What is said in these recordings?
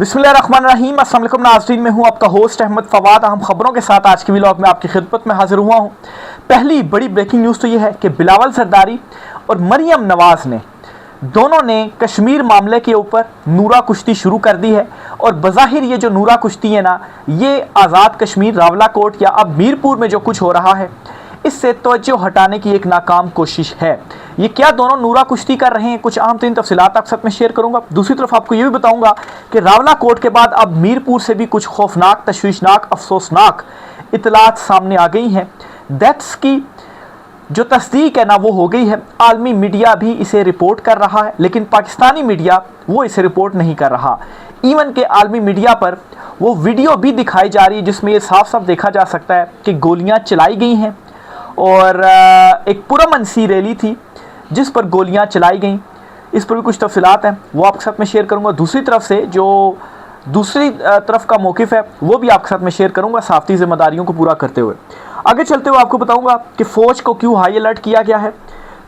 बिस्मिल्लाहिर्रहमानिर्रहीम। अस्सलाम वालेकुम नाज़रीन, मैं हूं आपका होस्ट अहमद फवाद। अहम खबरों के साथ आज की व्लॉग में आपकी खिदमत में हाजिर हुआ हूं। पहली बड़ी ब्रेकिंग न्यूज़ तो यह है कि बिलावल जरदारी और मरियम नवाज़ ने दोनों ने कश्मीर मामले के ऊपर नूरा कुश्ती शुरू कर दी है। और बज़ाहिर ये जो नूरा कुश्ती है ना, ये आज़ाद कश्मीर, रावलाकोट या अब मीरपुर में जो कुछ हो रहा है इससे तवज्जो हटाने की एक नाकाम कोशिश है। ये क्या दोनों नूरा कुश्ती कर रहे हैं, कुछ अहम तरीन तफसीलात आपके साथ में शेयर करूंगा। दूसरी तरफ आपको ये भी बताऊंगा कि रावलाकोट के बाद अब मीरपुर से भी कुछ खौफनाक, तशवीशनाक, अफसोसनाक इतलात सामने आ गई हैं। डेथ्स की जो तस्दीक है ना वो हो गई है। आलमी मीडिया भी इसे रिपोर्ट कर रहा है, लेकिन पाकिस्तानी मीडिया वो इसे रिपोर्ट नहीं कर रहा। इवन के आलमी मीडिया पर वो वीडियो भी दिखाई जा रही है जिसमें ये साफ साफ देखा जा सकता है कि गोलियां चलाई गई हैं और एक पुरअमन सी रैली थी जिस पर गोलियां चलाई गईं। इस पर भी कुछ तफसीलात हैं, वो आपके साथ में शेयर करूंगा। दूसरी तरफ से जो दूसरी तरफ का मौक़िफ़ है वो भी आपके साथ में शेयर करूंगा, साफ़ती ज़िम्मेदारियों को पूरा करते हुए। आगे चलते हुए आपको बताऊंगा कि फ़ौज को क्यों हाई अलर्ट किया गया है।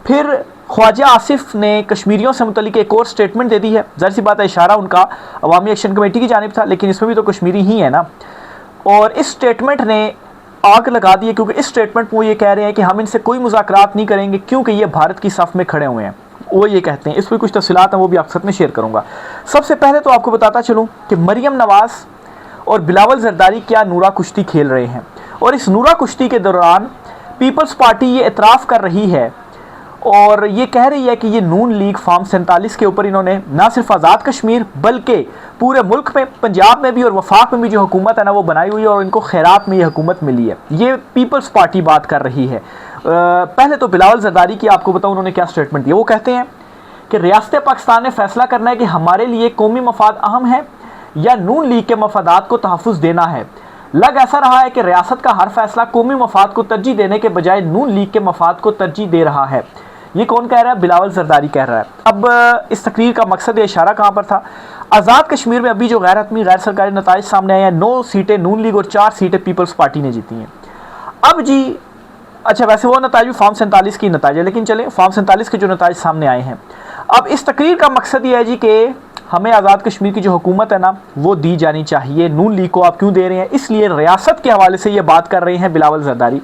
फिर ख्वाजा आसिफ ने कश्मीरियों से मुतल्लिक एक और स्टेटमेंट दे दी है। ज़ाहिर सी बात है, इशारा उनका अवामी एक्शन कमेटी की जानिब था, लेकिन इसमें भी तो कश्मीरी ही है ना। और इस स्टेटमेंट ने आग लगा दी है, क्योंकि इस स्टेटमेंट में वो ये कह रहे हैं कि हम इनसे कोई मुज़ाकरात नहीं करेंगे क्योंकि ये भारत की सफ़ में खड़े हुए हैं। वो ये कहते हैं। इस पर कुछ तफसीलात हैं, वो भी आपके साथ में शेयर करूंगा। सबसे पहले तो आपको बताता चलूँ कि मरियम नवाज़ और बिलावल जरदारी क्या नूरा कुश्ती खेल रहे हैं। और इस नूरा कुश्ती के दौरान पीपल्स पार्टी ये इतराफ़ कर रही है और ये कह रही है कि ये नून लीग फॉर्म 47 के ऊपर इन्होंने ना सिर्फ आज़ाद कश्मीर बल्कि पूरे मुल्क में, पंजाब में भी और वफाक में भी जो हुकूमत है ना वो बनाई हुई है और इनको खैरात में ये हुकूमत मिली है। ये पीपल्स पार्टी बात कर रही है। पहले तो बिलावल जरदारी की आपको बताऊँ उन्होंने क्या स्टेटमेंट दिया। वो कहते हैं कि रियासत पाकिस्तान ने फैसला करना है कि हमारे लिए कौमी मफाद अहम है या नून लीग के मफादात को तहफ़्फ़ुज़ देना है। लग ऐसा रहा है कि रियासत का हर फैसला कौमी मफाद को तरजीह देने के बजाय नून लीग के मफाद को तरजीह दे रहा है। ये कौन कह रहा है? बिलावल जरदारी कह रहा है। अब इस तकरीर का मकसद या इशारा कहाँ पर था? आज़ाद कश्मीर में अभी जो गैर हतमी गैर सरकारी नताइज सामने आए हैं, 9 सीटें नून लीग और 4 सीटें पीपल्स पार्टी ने जीती हैं। अब जी अच्छा, वैसे वो नताइज भी फॉर्म 47 की नताइज है, लेकिन चलें फॉर्म 47 के जो नताइज सामने आए हैं। अब इस तकरीर का मकसद ये है जी कि हमें आज़ाद कश्मीर की जो हुकूमत है ना वो दी जानी चाहिए। नून लीग को आप क्यों दे रहे हैं? इसलिए रियासत के हवाले से ये बात कर रहे हैं बिलावल जरदारी।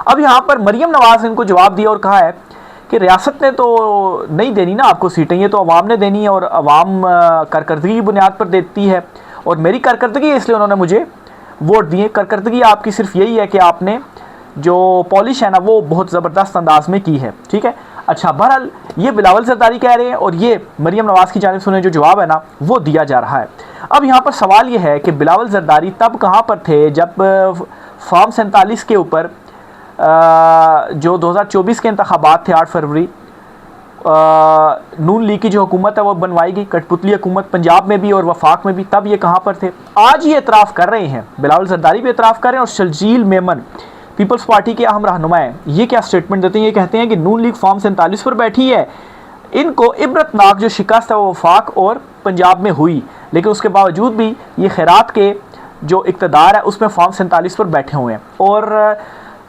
अब यहाँ पर मरियम नवाज़ ने इनको जवाब दिया और कहा है कि रियासत ने तो नहीं देनी ना आपको सीटें, ये तो अवाम ने देनी है और अवाम कारकर्दगी की बुनियाद पर देती है और मेरी कारकर्दगी है इसलिए उन्होंने मुझे वोट दिए। कारकर्दगी आपकी सिर्फ यही है कि आपने जो पॉलिश है ना वो बहुत ज़बरदस्त अंदाज में की है। ठीक है, अच्छा, बहरहाल ये बिलावल जरदारी कह रहे हैं और ये मरियम नवाज़ की जानिब से उन्हें जो जवाब है ना वो दिया जा रहा है। अब यहाँ पर सवाल ये है कि बिलावल जरदारी तब कहाँ पर थे जब फॉर्म 47 के ऊपर जो 2024 के इंतखाबात थे 8 फरवरी, नून लीग की जो हुकूमत है वो बनवाई गई, कठपुतली हुकूमत पंजाब में भी और वफाक में भी, तब ये कहाँ पर थे? आज ये इतराफ़ कर रहे हैं, बिलावल जरदारी भी इतराफ़ कर रहे हैं और शर्जील मेमन पीपल्स पार्टी के अहम रहनुमा हैं, ये क्या स्टेटमेंट देते हैं? ये कहते हैं कि नून लीग फॉर्म 47 पर बैठी है, इनको इबरतनाक जो शिकस्त है वो वफाक और पंजाब में हुई, लेकिन उसके बावजूद भी ये खैरात के जो इक़्तिदार है उसमें फॉर्म 47 पर बैठे हुए हैं। और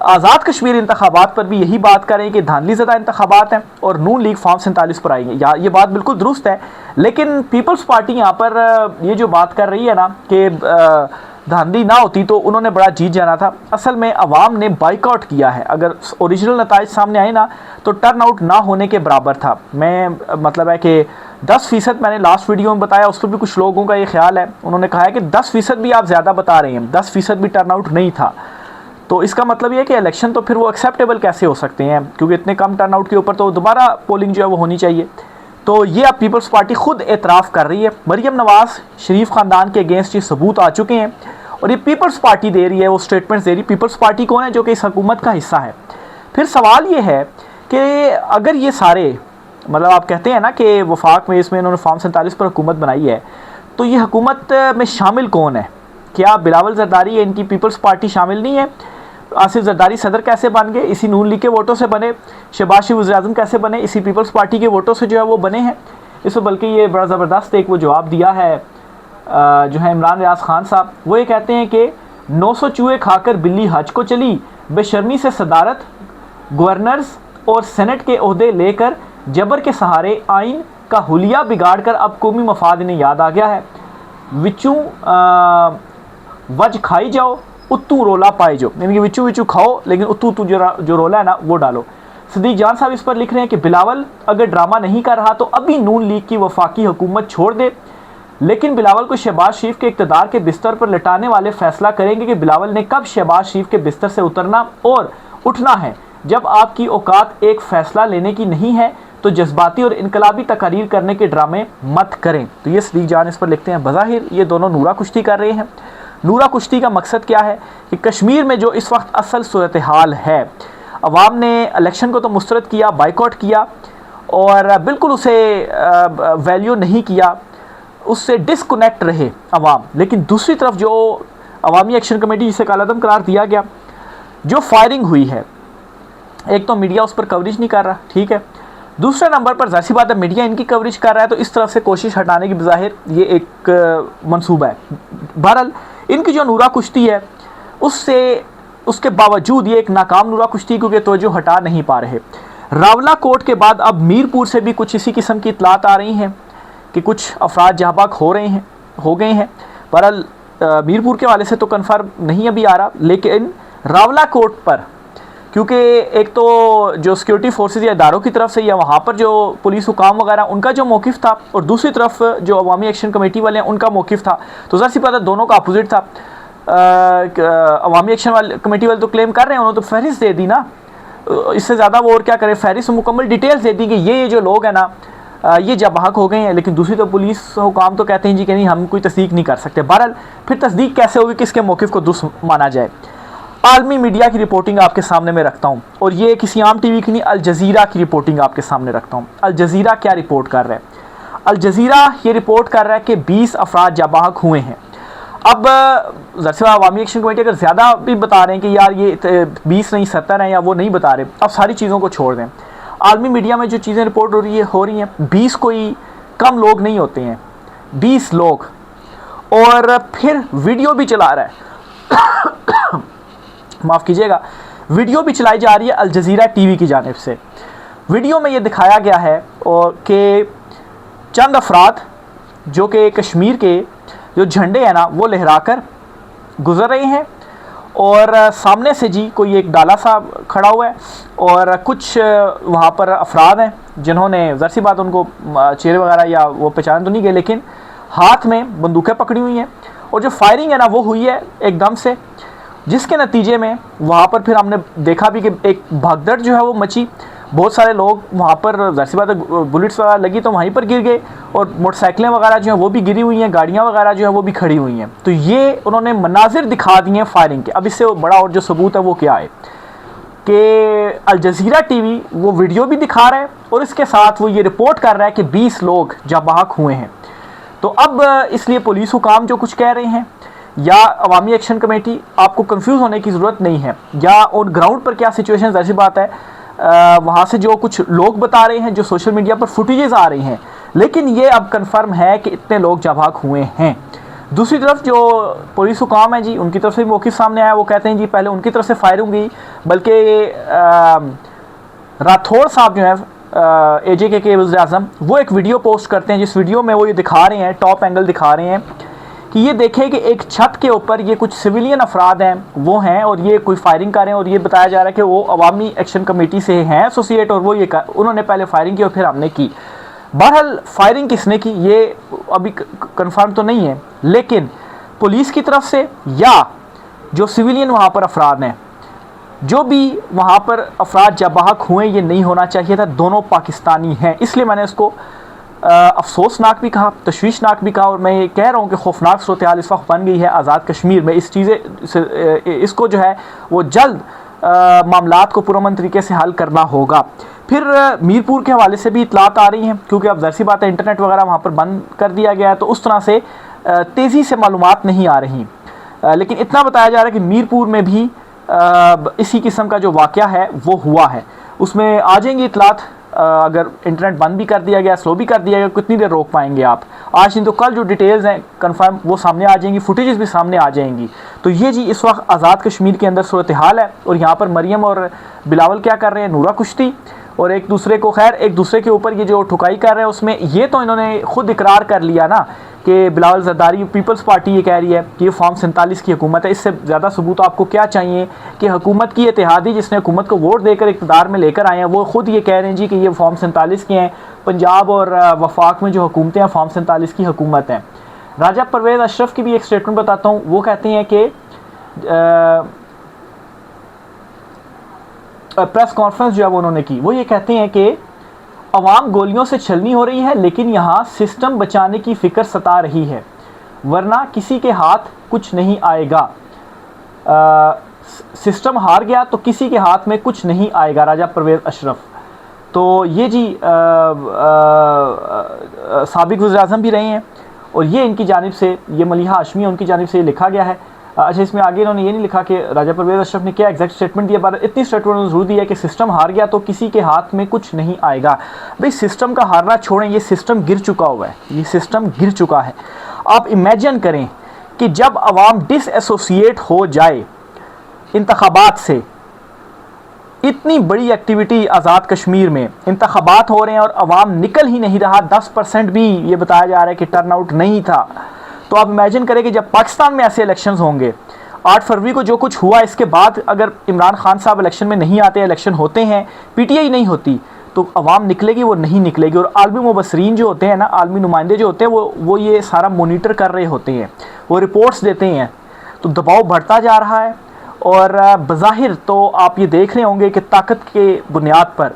आज़ाद कश्मीर इंतखाबात पर भी यही बात करें कि धांधली ज़दा इंतखाबात हैं और नून लीग फॉर्म 47 पर आएंगे। या ये बात बिल्कुल दुरुस्त है, लेकिन पीपल्स पार्टी यहाँ पर ये जो बात कर रही है ना कि धांधली ना होती तो उन्होंने बड़ा जीत जाना था। असल में अवाम ने बाइकआउट किया है। अगर ओरिजिनल नताइज सामने आए ना तो टर्न आउट ना होने के बराबर था। मैं मतलब है कि 10% मैंने लास्ट वीडियो में बताया, उस पर भी कुछ लोगों का ये ख्याल है, उन्होंने कहा है कि 10% भी आप ज़्यादा बता रहे हैं, 10% भी टर्न आउट नहीं था। तो इसका मतलब ये है कि इलेक्शन तो फिर वो एक्सेप्टेबल कैसे हो सकते हैं, क्योंकि इतने कम टर्नआउट के ऊपर तो दोबारा पोलिंग जो है वो होनी चाहिए। तो ये अब पीपल्स पार्टी खुद एतराफ़ कर रही है। मरियम नवाज़ शरीफ ख़ानदान के अगेंस्ट ये सबूत आ चुके हैं और ये पीपल्स पार्टी दे रही है, वो स्टेटमेंट्स दे रही है। पीपल्स पार्टी कौन है? जो कि इस हुकूमत का हिस्सा है। फिर सवाल ये है कि अगर ये सारे मतलब आप कहते हैं ना कि वफाक में इसमें इन्होंने फॉर्म 47 पर हुकूमत बनाई है, तो ये हुकूमत में शामिल कौन है? क्या बिलावल जरदारी या इनकी पीपल्स पार्टी शामिल नहीं है? आसिफ जरदारी सदर कैसे बन गए? इसी नून लीग के वोटों से बने। शहबाज शरीफ वज़ीर-ए-आज़म कैसे बने? इसी पीपल्स पार्टी के वोटों से जो है वो बने हैं। इसमें बल्कि ये बड़ा ज़बरदस्त एक वो जवाब दिया है जो है इमरान रियाज खान साहब। वो ये कहते हैं कि 900 चूहे खाकर बिल्ली हज को चली, बेशर्मी से सदारत, गवर्नर्स और सेनेट के ओहदे लेकर जबर के सहारे आइन का हुलिया बिगाड़ कर अब कौमी मफाद इन्हें याद आ गया है। विचू वज खाई जाओ उत्तू रोला पाई जाओ, यानी कि विचू विचू खाओ लेकिन उत्तू उत्तू जो रोला है ना वो डालो। सदीक जान साहब इस पर लिख रहे हैं कि बिलावल अगर ड्रामा नहीं कर रहा तो अभी नून लीग की वफाकी हुकूमत छोड़ दे, लेकिन बिलावल को शहबाज शरीफ के इक़्तिदार के बिस्तर पर लिटाने वाले फैसला करेंगे कि बिलावल ने कब शहबाज शरीफ के बिस्तर से उतरना और उठना है। जब आपकी औकात एक फ़ैसला लेने की नहीं है तो जज्बाती और इनकलाबी तकारीर करने के ड्रामे मत करें। तो ये सदीक जान इस पर लिखते हैं, बज़ाहिर ये दोनों नूरा कुश्ती कर रहे हैं। नूरा कुश्ती का मकसद क्या है कि कश्मीर में जो इस वक्त असल सूरत हाल है, अवाम ने इलेक्शन को तो मुस्तरद किया, बाइकआउट किया और बिल्कुल उसे वैल्यू नहीं किया, उससे डिसकनेक्ट रहे अवाम। लेकिन दूसरी तरफ जो अवामी एक्शन कमेटी जिसे कालादम करार दिया गया, जो फायरिंग हुई है, एक तो मीडिया उस पर कवरेज नहीं कर रहा, ठीक है, दूसरे नंबर पर ज़ाहिर सी बात है मीडिया इनकी कवरेज कर रहा है, तो इस तरफ से कोशिश हटाने की बज़ाहिर ये एक मंसूबा है। बहरहाल इनकी जो नूरा कुश्ती है उसके बावजूद ये एक नाकाम नूरा कुश्ती, क्योंकि तवज्जो हटा नहीं पा रहे। रावला कोट के बाद अब मीरपुर से भी कुछ इसी किस्म की इतलात आ रही हैं कि कुछ अफराद जहाँ हो गए हैं। बहरहाल मीरपुर के वाले से तो कन्फर्म नहीं अभी आ रहा, लेकिन रावला कोट पर क्योंकि एक तो जो सिक्योरिटी फोर्सेस या इदारों की तरफ से या वहाँ पर जो पुलिस हुकाम वगैरह उनका जो मौक़िफ़ था और दूसरी तरफ जो अवामी एक्शन कमेटी वाले हैं उनका मौक़िफ़ था, तो ज़ाहिर सी बात है दोनों का अपोजिट था। अवामी एक्शन कमेटी वाले तो क्लेम कर रहे हैं, उन्होंने तो फहरिस्त दे दी ना, इससे ज़्यादा वो और क्या करें, फहरिस्त मुकम्मल डिटेल्स दे दी कि ये जो लोग हैं ना ये जबाहक हो गए हैं। लेकिन दूसरी तो पुलिस हुकाम तो कहते हैं जी कि नहीं हम कोई तस्दीक नहीं कर सकते। बहरहाल फिर तस्दीक कैसे होगी, किसके मौक़िफ़ को दुरुस्त माना जाए। आलमी मीडिया की रिपोर्टिंग आपके सामने मैं रखता हूँ, और ये किसी आम टीवी की नहीं, अल जज़ीरा की रिपोर्टिंग आपके सामने रखता हूँ। अल जज़ीरा क्या रिपोर्ट कर रहा है? अल जज़ीरा ये रिपोर्ट कर रहा है कि 20 अफराद जबाहक हुए हैं। अब ज़रा अवामी एक्शन कमेटी अगर ज़्यादा भी बता रहे हैं कि यार ये 20 नहीं 70 हैं, या वो नहीं बता रहे, अब सारी चीज़ों को छोड़ दें। आलमी मीडिया में जो चीज़ें रिपोर्ट हो रही हैं 20 कोई कम लोग नहीं होते हैं, 20 लोग, और फिर वीडियो भी चला रहा है माफ़ कीजिएगा, वीडियो भी चलाई जा रही है अल जज़ीरा टीवी की जानिब से। वीडियो में ये दिखाया गया है और कि चंद अफराद जो कि कश्मीर के जो झंडे हैं ना वो लहराकर गुज़र रहे हैं, और सामने से जी कोई एक डाला सा खड़ा हुआ है, और कुछ वहाँ पर अफराद हैं जिन्होंने ज़ाहिर सी बात उनको चेहरे वगैरह या वो पहचान तो नहीं गए, लेकिन हाथ में बंदूकें पकड़ी हुई हैं, और जो फायरिंग है ना वो हुई है एकदम से, जिसके नतीजे में वहाँ पर फिर हमने देखा भी कि एक भगदड़ जो है वो मची। बहुत सारे लोग वहाँ पर ज़ाहिर सी बात है बुलेट्स वगैरह लगी तो वहीं पर गिर गए, और मोटरसाइकिलें वगैरह जो हैं वो भी गिरी हुई हैं, गाड़ियाँ वगैरह जो हैं वो भी खड़ी हुई हैं। तो ये उन्होंने मनाजिर दिखा दिए हैं फायरिंग के। अब इससे बड़ा और जो सबूत है वो क्या है कि अल जज़ीरा टीवी वो वीडियो भी दिखा रहा है और इसके साथ वो ये रिपोर्ट कर रहा है कि 20 लोग जबाहक हुए हैं। तो अब इसलिए पुलिस हुकाम जो कुछ कह रहे हैं या अवामी एक्शन कमेटी, आपको कंफ्यूज होने की ज़रूरत नहीं है, या ऑन ग्राउंड पर क्या सिचुएशन, ऐसी बात है वहाँ से जो कुछ लोग बता रहे हैं, जो सोशल मीडिया पर फुटेजेस आ रही हैं, लेकिन ये अब कंफर्म है कि इतने लोग जबाहक हुए हैं। दूसरी तरफ जो पुलिस हुकाम है जी उनकी तरफ से भी मौक़िफ़ सामने आया, वो कहते हैं जी पहले उनकी तरफ से फायरिंग हुई, बल्कि राठौड़ साहब जो है AJK के वज़ीर-ए-आज़म वो एक वीडियो पोस्ट करते हैं, जिस वीडियो में वो ये दिखा रहे हैं, टॉप एंगल दिखा रहे हैं कि ये देखें कि एक छत के ऊपर ये कुछ सिविलियन अफराद हैं वो हैं, और ये कोई फायरिंग कर रहे हैं, और ये बताया जा रहा है कि वो अवामी एक्शन कमेटी से हैं एसोसिएट, और वो ये उन्होंने पहले फायरिंग की और फिर हमने की। बहरहाल फायरिंग किसने की ये अभी कंफर्म तो नहीं है, लेकिन पुलिस की तरफ से या जो सिविलियन वहाँ पर अफराद हैं, जो भी वहाँ पर अफराद जबाहक हुए, ये नहीं होना चाहिए था, दोनों पाकिस्तानी हैं। इसलिए मैंने इसको अफसोसनाक भी कहा, तशवीशनाक भी कहा, और मैं ये कह रहा हूँ कि खौफनाक सूरत हाल इस वक्त बन गई है आज़ाद कश्मीर में। इस इसको जो है वो जल्द मामलात को पुरअमन तरीके से हल करना होगा। फिर मीरपुर के हवाले से भी इतलात आ रही हैं, क्योंकि अब ज़ाहिर सी बात है इंटरनेट वगैरह वहाँ पर बंद कर दिया गया है, तो उस तरह से तेज़ी से मालूमात नहीं आ रही। लेकिन इतना बताया जा रहा है कि मीरपुर में भी इसी किस्म का जो वाक़या है वो हुआ है, उसमें आ जाएंगी इतलात। अगर इंटरनेट बंद भी कर दिया गया, स्लो भी कर दिया गया, कितनी देर रोक पाएंगे आप? आज नहीं तो कल जो डिटेल्स हैं कंफर्म वो सामने आ जाएंगी, फुटेजेस भी सामने आ जाएंगी। तो ये जी इस वक्त आज़ाद कश्मीर के अंदर सूरत हाल है, और यहाँ पर मरियम और बिलावल क्या कर रहे हैं, नूरा कुश्ती, और एक दूसरे के ऊपर ये जो ठुकाई कर रहे हैं, उसमें ये तो इन्होंने खुद इकरार कर लिया ना कि बिलावल जरदारी, पीपल्स पार्टी ये कह रही है कि ये फॉर्म 47 की हुकूमत है। इससे ज़्यादा सबूत आपको क्या चाहिए कि हुकूमत की इत्तेहादी जिसने हुकूमत को वोट देकर इक़्तिदार में लेकर आए हैं, वो खुद ये कह रहे हैं जी कि ये फॉर्म 47 के हैं। पंजाब और वफाक में जो हुकूमतें हैं फॉर्म 47 की हुकूमत हैं। राजा परवेज़ अशरफ की भी एक स्टेटमेंट बताता हूँ। वो कहते हैं कि प्रेस कॉन्फ्रेंस जो है वो उन्होंने की, वो ये कहते हैं कि अवाम गोलियों से छलनी हो रही है, लेकिन यहाँ सिस्टम बचाने की फ़िक्र सता रही है, वरना किसी के हाथ कुछ नहीं आएगा। सिस्टम हार गया तो किसी के हाथ में कुछ नहीं आएगा। राजा परवेज़ अशरफ तो ये जी साबिक़ वज़ीर-ए-आज़म भी रहे हैं, और ये इनकी जानिब से, ये मलिहा हाशमी उनकी जानिब से लिखा गया है। अच्छा, इसमें आगे इन्होंने ये नहीं लिखा कि राजा परवेज़ अशरफ ने क्या एग्जैक्ट स्टेटमेंट दिया, पर इतनी स्टेटमेंट ज़रूर दी है कि सिस्टम हार गया तो किसी के हाथ में कुछ नहीं आएगा। भाई सिस्टम का हारना छोड़ें, ये सिस्टम गिर चुका हुआ है, ये सिस्टम गिर चुका है। आप इमेजिन करें कि जब अवाम डिसएसोसिएट हो जाए इंतखाबात से, इतनी बड़ी एक्टिविटी आज़ाद कश्मीर में, इंतखाबात हो रहे हैं और अवाम निकल ही नहीं रहा, 10% भी ये बताया जा रहा है कि टर्न आउट नहीं था। तो आप इमेजिन करें कि जब पाकिस्तान में ऐसे इलेक्शंस होंगे, 8 फरवरी को जो कुछ हुआ, इसके बाद अगर इमरान खान साहब इलेक्शन में नहीं आते, इलेक्शन होते हैं, पीटीआई नहीं होती, तो अवाम निकलेगी, वो नहीं निकलेगी। और आलमी मुबसरीन जो होते हैं ना, आलमी नुमाइंदे जो होते हैं, वो ये सारा मोनीटर कर रहे होते हैं, वो रिपोर्ट्स देते हैं। तो दबाव बढ़ता जा रहा है, और बज़ाहिर तो आप ये देख रहे होंगे कि ताकत के बुनियाद पर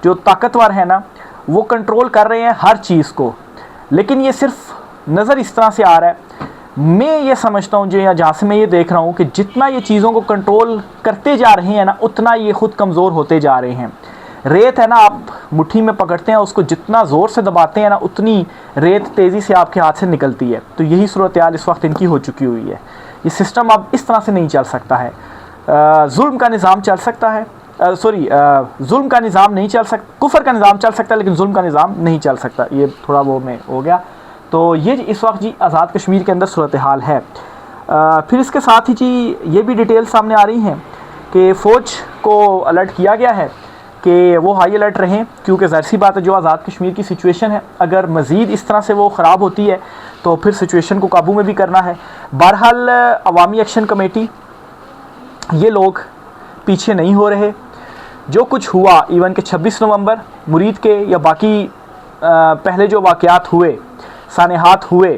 जो ताकतवर है ना, वो कंट्रोल कर रहे हैं हर चीज़ को। लेकिन ये सिर्फ नज़र इस तरह से आ रहा है। मैं ये समझता हूँ, जो या जहाँ से मैं ये देख रहा हूँ कि जितना ये चीज़ों को कंट्रोल करते जा रहे हैं ना, उतना ये ख़ुद कमज़ोर होते जा रहे हैं। रेत है ना, आप मुट्ठी में पकड़ते हैं, उसको जितना ज़ोर से दबाते हैं ना, उतनी रेत तेज़ी से आपके हाथ से निकलती है। तो यही सूरत हाल इस वक्त इनकी हो चुकी हुई है। ये सिस्टम अब इस तरह से नहीं चल सकता है। जुल्म का निज़ाम चल सकता है, जुल्म का निज़ाम नहीं चल सकता, कुफर का निज़ाम चल सकता है, लेकिन जुल्म का निज़ाम नहीं चल सकता। ये थोड़ा वो में हो गया। तो ये इस वक्त जी आज़ाद कश्मीर के अंदर सूरत हाल है। फिर इसके साथ ही जी ये भी डिटेल सामने आ रही हैं कि फ़ौज को अलर्ट किया गया है कि वो हाई अलर्ट रहें, क्योंकि ज़ाहिर सी बात है जो आज़ाद कश्मीर की सिचुएशन है, अगर मज़ीद इस तरह से वो ख़राब होती है तो फिर सिचुएशन को काबू में भी करना है। बहरहाल अवामी एक्शन कमेटी, ये लोग पीछे नहीं हो रहे। जो कुछ हुआ, इवन के 26 नवंबर मुरीद के या बाकी पहले जो वाक़यात हुए, सानेहात हुए,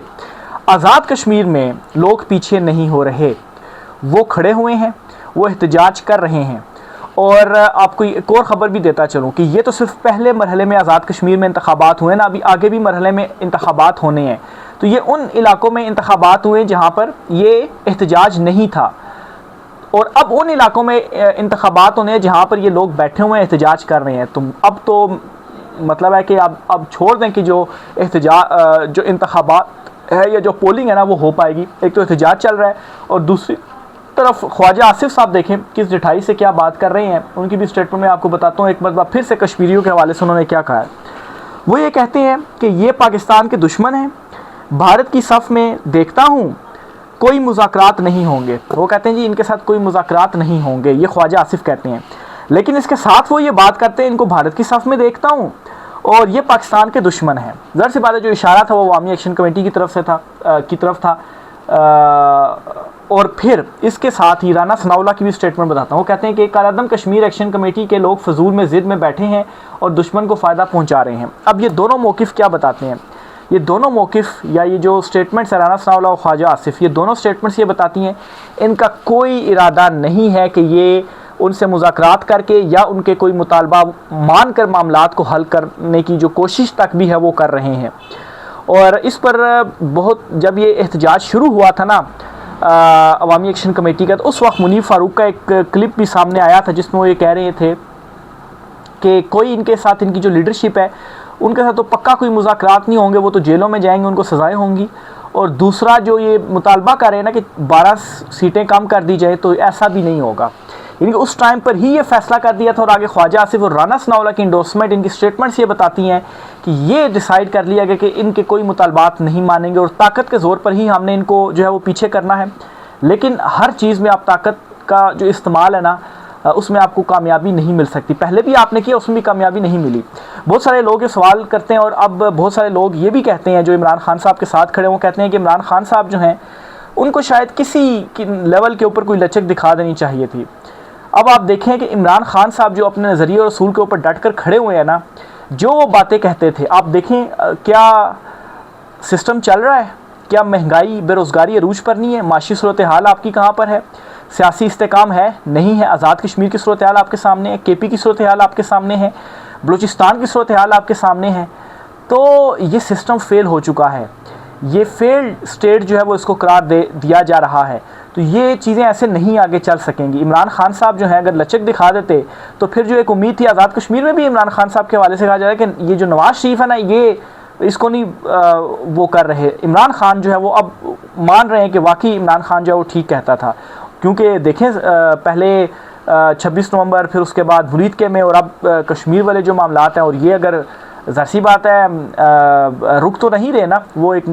आज़ाद कश्मीर में लोग पीछे नहीं हो रहे, वो खड़े हुए हैं, वो एहतजाज कर रहे हैं। और आपको एक और ख़बर भी देता चलूँ कि ये तो सिर्फ पहले मरहले में आज़ाद कश्मीर में इंतखाबात हुए ना, अभी आगे भी मरहले में इंतखाबात होने हैं। तो ये उन इलाकों में इंतखाबात हुए जहाँ पर ये एहतजाज नहीं था, और अब उन इलाकों में इंतखाबात होने हैं जहाँ पर ये लोग बैठे हुए हैं, एहतजाज कर रहे हैं। तो अब तो मतलब है कि अब छोड़ दें कि जो इंतखाबात है या जो पोलिंग है ना, वो हो पाएगी। एक तो एहतजाज चल रहा है, और दूसरी तरफ ख्वाजा आसिफ साहब देखें किस ढिठाई से क्या बात कर रहे हैं। उनकी भी स्टेटमेंट में आपको बताता हूँ एक मरतबा फिर से कश्मीरियों के हवाले से उन्होंने क्या कहा है। वो ये कहते हैं कि ये पाकिस्तान के दुश्मन हैं, भारत की सफ़ में देखता हूँ कोई मुज़ाकरात नहीं होंगे। वो कहते हैं जी इनके साथ कोई मुज़ाकरात नहीं होंगे, ये ख्वाजा आसिफ कहते हैं। लेकिन इसके साथ वो ये बात करते हैं, इनको भारत की सफ़ में देखता हूँ और ये पाकिस्तान के दुश्मन हैं। ज़ाहिर सी बात है जो इशारा था वो अवामी एक्शन कमेटी की तरफ था। और फिर इसके साथ ही राना सनाउल्लाह की भी स्टेटमेंट बताता हूँ। वो कहते हैं कि कालादम कश्मीर एक्शन कमेटी के लोग फजूल में ज़िद में बैठे हैं और दुश्मन को फ़ायदा पहुँचा रहे हैं। अब ये दोनों मौक़िफ़ क्या बताते हैं? ये दोनों मौक़िफ़ या ये जो स्टेटमेंट्स है राना सनाउल्लाह और ख्वाजा आसिफ, ये दोनों स्टेटमेंट्स ये बताती हैं इनका कोई इरादा नहीं है कि ये उनसे मुज़ाकरात करके या उनके कोई मुतालबा मान कर मामलात को हल करने की जो कोशिश तक भी है वो कर रहे हैं। और इस पर बहुत जब ये एहतजाज शुरू हुआ था ना अवामी एक्शन कमेटी का, तो उस वक्त मुनीर फ़ारूक का एक क्लिप भी सामने आया था जिसमें वो ये कह रहे थे कि कोई इनके साथ, इनकी जो लीडरशिप है उनके साथ तो पक्का कोई मुज़ाकरात नहीं होंगे, वो तो जेलों में जाएंगे, उनको सज़ाएँ होंगी। और दूसरा जो ये मुतालबा कर रहे हैं ना कि 12 सीटें कम कर दी जाए, तो ऐसा भी नहीं होगा। यानी कि उस टाइम पर ही ये फैसला कर दिया था। और आगे ख्वाजा आसिफ और राना सनाउल्लाह की इंडोर्समेंट, इनकी स्टेटमेंट्स ये बताती हैं कि ये डिसाइड कर लिया गया कि इनके कोई मुतालबात नहीं मानेंगे और ताकत के ज़ोर पर ही हमने इनको जो है वो पीछे करना है। लेकिन हर चीज़ में आप ताकत का जो इस्तेमाल है ना, उसमें आपको कामयाबी नहीं मिल सकती। पहले भी आपने किया, उसमें भी कामयाबी नहीं मिली। बहुत सारे लोग ये सवाल करते हैं और अब बहुत सारे लोग ये भी कहते हैं, जो इमरान खान साहब के साथ खड़े, वो कहते हैं कि इमरान खान साहब जो हैं उनको शायद किसी लेवल के ऊपर कोई लचक दिखा देनी चाहिए थी। अब आप देखें कि इमरान खान साहब जो अपने नज़रिए और असूल के ऊपर डट कर खड़े हुए हैं ना, जो वो बातें कहते थे, आप देखें क्या सिस्टम चल रहा है, क्या महंगाई बेरोज़गारी अरूज पर नहीं है, माशी सूरत हाल आपकी कहाँ पर है, सियासी इस्तेकाम है नहीं है, आज़ाद कश्मीर की सूरत हाल आपके सामने है, KP की सूरत हाल आपके सामने है, बलूचिस्तान की सूरत हाल आपके सामने है। तो ये सिस्टम फेल हो चुका है, ये फेल्ड स्टेट जो है वो इसको करार दिया जा रहा है। तो ये चीज़ें ऐसे नहीं आगे चल सकेंगी। इमरान खान साहब जो हैं अगर लचक दिखा देते तो फिर जो एक उम्मीद थी आज़ाद कश्मीर में भी इमरान खान साहब के हवाले से कहा जा रहा है कि ये जो नवाज़ शरीफ है ना, ये इसको नहीं वो कर रहे। इमरान खान जो है वो अब मान रहे हैं कि वाकई इमरान खान जो है वो ठीक कहता था, क्योंकि देखें पहले 26 नवंबर, फिर उसके बाद वलीद के में, और अब कश्मीर वाले जो मामलात हैं, और ये अगर ज़ाहिर बात है रुक तो नहीं रहे ना। वो एक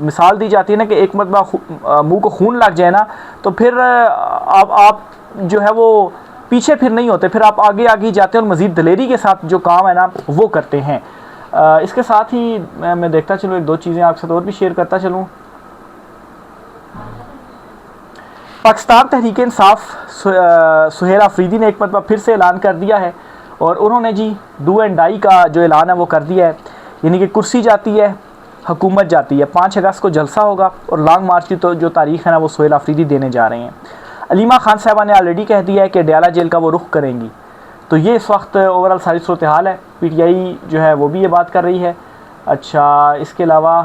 मिसाल दी जाती है ना कि एक मरतबा मुंह को खून लग जाए ना, तो फिर आप जो है वो पीछे फिर नहीं होते, फिर आप आगे आगे जाते हैं और मज़ीद दलेरी के साथ जो काम है ना वो करते हैं। इसके साथ ही मैं देखता चलूँ, एक दो चीज़ें आपके साथ और भी शेयर करता चलूँ। पाकिस्तान तहरीक इंसाफ सुहेल आफरीदी ने एक मरतबा फिर से ऐलान कर दिया है, और उन्होंने जी डू एंड डाई का जो ऐलान है वो कर दिया है, यानी कि कुर्सी जाती है, हुकूमत जाती है। 5 अगस्त को जलसा होगा और लॉन्ग मार्च की तो जो तारीख है ना वो सुहेल आफरीदी देने जा रहे हैं। अलीमा खान साहबा ने ऑलरेडी कह दिया है कि डयाला जेल का वो रुख करेंगी। तो ये इस वक्त ओवरऑल सारी सूरत हाल है। PTI जो है वो भी ये बात कर रही है। अच्छा, इसके अलावा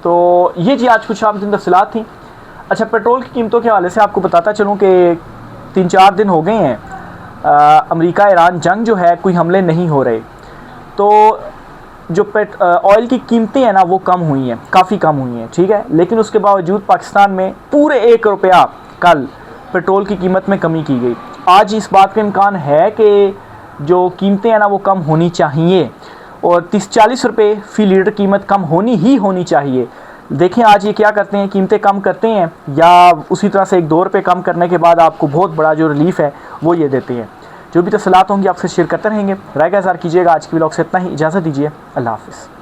तो ये जी आज कुछ आम तफसीलात थी। अच्छा, पेट्रोल की कीमतों के हवाले से आपको बताता चलूँ कि 3-4 दिन हो गए हैं अमेरिका ईरान जंग जो है कोई हमले नहीं हो रहे, तो जो ऑयल की कीमतें हैं ना वो कम हुई हैं, काफ़ी कम हुई हैं, ठीक है। लेकिन उसके बावजूद पाकिस्तान में पूरे 1 रुपया कल पेट्रोल की कीमत में कमी की गई। आज इस बात का इम्कान है कि जो कीमतें हैं ना वो कम होनी चाहिए, और 30-40 रुपये फ़ी लीटर कीमत कम होनी चाहिए। देखें आज ये क्या करते हैं, कीमतें कम करते हैं, या उसी तरह से 1-2 रुपये कम करने के बाद आपको बहुत बड़ा जो रिलीफ है वो ये देते हैं। जो भी तफसीलात होंगी आपसे शेयर करते रहेंगे। राय का इज़हार कीजिएगा। आज की व्लॉग से इतना ही, इजाज़त दीजिए। अल्लाह हाफ़िज़।